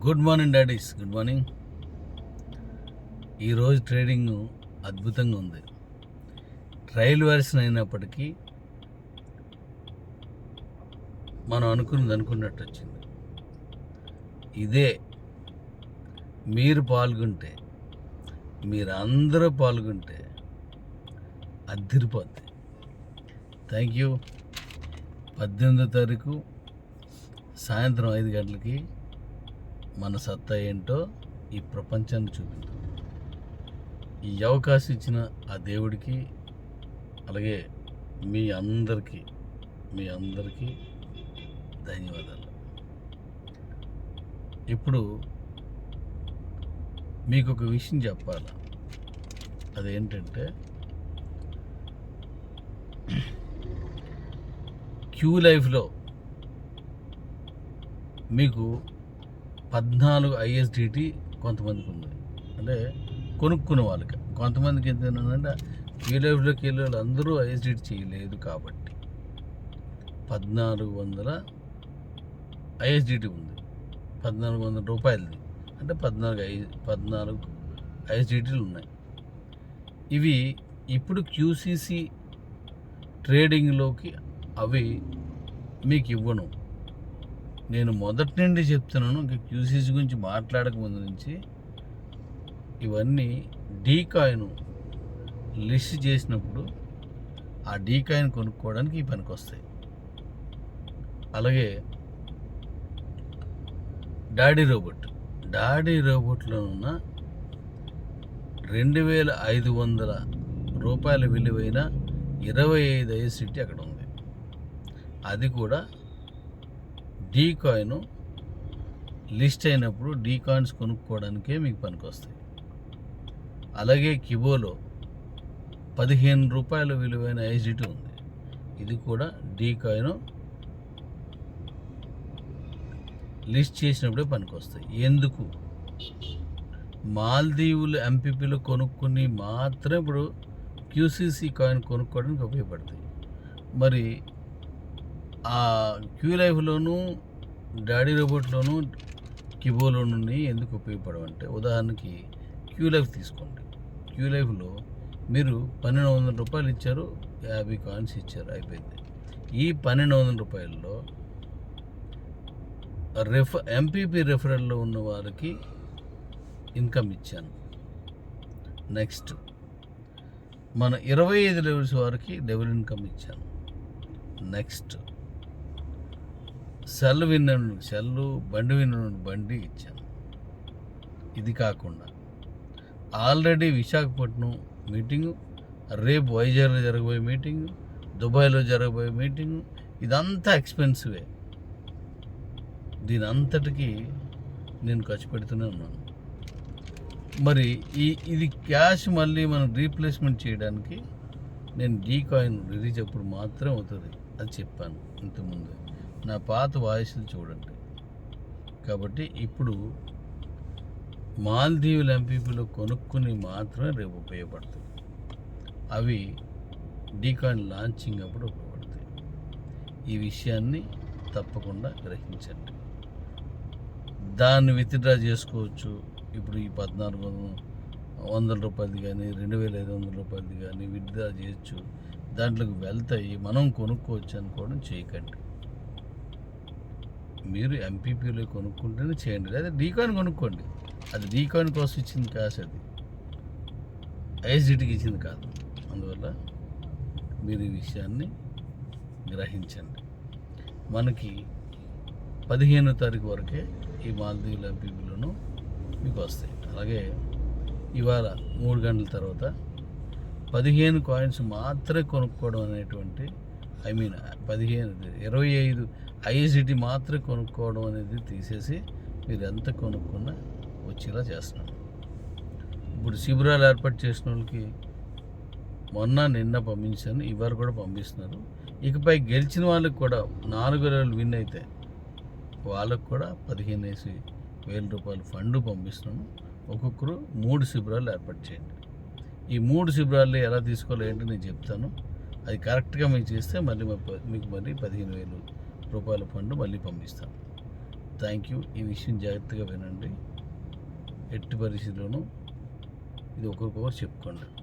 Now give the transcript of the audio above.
Good morning daddy's, good morning. ఈరోజు trading అద్భుతంగా ఉంది. ట్రయల్ వెర్షన్ అయినప్పటికీ మనం అనుకున్నట్టు వచ్చింది. ఇదే మీరు పాల్గొంటే, మీరందరూ పాల్గొంటే అదిరిపోద్ది. Thank you. 18వ తారీఖు సాయంత్రం 5 గంటలకి మన సత్తా ఏంటో ఈ ప్రపంచాన్ని చూపిద్దాం. ఈ అవకాశం ఇచ్చిన ఆ దేవుడికి, అలాగే మీ అందరికీ ధన్యవాదాలు. ఇప్పుడు మీకు ఒక విషయం చెప్పాలి. అదేంటంటే, క్యూ లైఫ్లో మీకు 14 ISDT కొంతమందికి ఉంది. అంటే కొనుక్కున్న వాళ్ళకి. కొంతమందికి ఏంటంటే క్యూ లైఫ్లోకి వెళ్ళే వాళ్ళు అందరూ ISDT చేయలేదు కాబట్టి 1400 ISDT ఉంది. 1400 రూపాయలది అంటే 14 ISDTలు ఉన్నాయి. ఇవి ఇప్పుడు QCC ట్రేడింగ్లోకి అవి మీకు ఇవ్వను. నేను మొదటి నుండి చెప్తున్నాను, ఇంకా QCC గురించి మాట్లాడక ముందు నుంచి. ఇవన్నీ డీకాయిన్ లిస్ట్ చేసినప్పుడు ఆ డీకాయిన్ కొనుక్కోవడానికి ఈ పనికి వస్తాయి. అలాగే డాడీ రోబోట్లో ఉన్న 2500 రూపాయల విలువైన 25 ISDT అక్కడ ఉంది. అది కూడా డీకాయిన్ లిస్ట్ అయినప్పుడు డీకాయిన్స్ కొనుక్కోవడానికే మీకు పనికి వస్తాయి. అలాగే కిబోలో 15 రూపాయల విలువైన ISDT ఉంది. ఇది కూడా డీకాయిన్ లిస్ట్ చేసినప్పుడే పనికి వస్తాయి. ఎందుకు? మాల్దీవులు MPPలో కొనుక్కుని మాత్రమే ఇప్పుడు QCC కాయిన్ కొనుక్కోవడానికి ఉపయోగపడతాయి. మరి ఆ క్యూ లైఫ్లోనూ డాడీ రోబోట్లోనూ కిబోలోనూ ఎందుకు ఉపయోగపడవంటే, ఉదాహరణకి క్యూ లైఫ్ తీసుకోండి. క్యూ లైఫ్లో మీరు 1200 రూపాయలు ఇచ్చారు, 50 కాయిన్స్ ఇచ్చారు, అయిపోయింది. ఈ 1200 రూపాయల్లో MPP రెఫరల్లో ఉన్న వారికి ఇన్కమ్ ఇచ్చాను. నెక్స్ట్ మన 25 లెవెల్స్ వారికి డబుల్ ఇన్కమ్ ఇచ్చాను. నెక్స్ట్ సెల్ బండి బండి ఇచ్చాను. ఇది కాకుండా ఆల్రెడీ విశాఖపట్నం మీటింగు, రేపు వైజాగ్లో జరగబోయే మీటింగు, దుబాయ్లో జరగబోయే మీటింగు, ఇదంతా ఎక్స్పెన్సివే. దీని అంతటికీ నేను ఖర్చు పెడుతూనే ఉన్నాను. మరి ఇది క్యాష్ మళ్ళీ మనం రీప్లేస్మెంట్ చేయడానికి నేను డీకాయిన్ రిలీజ్ అప్పుడు మాత్రమే అవుతుంది. అది చెప్పాను ఇంతకుముందు. నా పాత వాయిస్లు చూడండి. కాబట్టి ఇప్పుడు మాల్దీవుల MPPలో కొనుక్కుని మాత్రమే రేపు ఉపయోగపడతాయి. అవి డీకాయిన్ లాంచింగ్ అప్పుడు ఉపయోగపడతాయి. ఈ విషయాన్ని తప్పకుండా గ్రహించండి. దాన్ని విత్డ్రా చేసుకోవచ్చు. ఇప్పుడు ఈ 1400 రూపాయలది కానీ 2500 రూపాయలది కానీ విత్డ్రా చేయొచ్చు. దాంట్లోకి వెళ్తాయి, మనం కొనుక్కోవచ్చు అనుకోవడం చేయకండి. మీరు MPPలో కొనుక్కుంటేనే చేయండి, లేదా డీకాయిన్ కొనుక్కోండి. అది డీకాయిన్ కోసం ఇచ్చింది క్యాష్, అది ISDTకి ఇచ్చింది కాదు. అందువల్ల మీరు ఈ విషయాన్ని గ్రహించండి. మనకి 15వ తారీఖు వరకే ఈ మాల్దీవుల MPPలోనూ మీకు వస్తాయి. అలాగే ఇవాళ 3 గంటల తర్వాత 15 కాయిన్స్ మాత్రమే కొనుక్కోవడం అనేటువంటి 25 ISDT మాత్రమే కొనుక్కోవడం అనేది తీసేసి మీరు ఎంత కొనుక్కున్నా వచ్చేలా చేస్తున్నాను. ఇప్పుడు శిబిరాలు ఏర్పాటు చేసిన వాళ్ళకి నిన్న పంపించాను, ఇవాళ కూడా పంపిస్తున్నారు. ఇకపై గెలిచిన వాళ్ళకి కూడా 4 రోజులు విన్ అయితే వాళ్ళకు కూడా 15,000 రూపాయలు ఫండ్ పంపిస్తున్నాను. ఒక్కొక్కరు 3 శిబిరాలు ఏర్పాటు చేయండి. ఈ 3 శిబిరాలు ఎలా తీసుకోవాలో ఏంటో నేను చెప్తాను. అది కరెక్ట్గా మీకు చేస్తే మీకు 15,000 రూపాయల ఫండ్ మళ్ళీ పంపిస్తాను. Thank you. ఈ విషయం జాగ్రత్తగా వినండి. ఎట్టి పరిస్థితుల్లోనూ ఇది ఒకరికొకరు చెప్పుకోండి.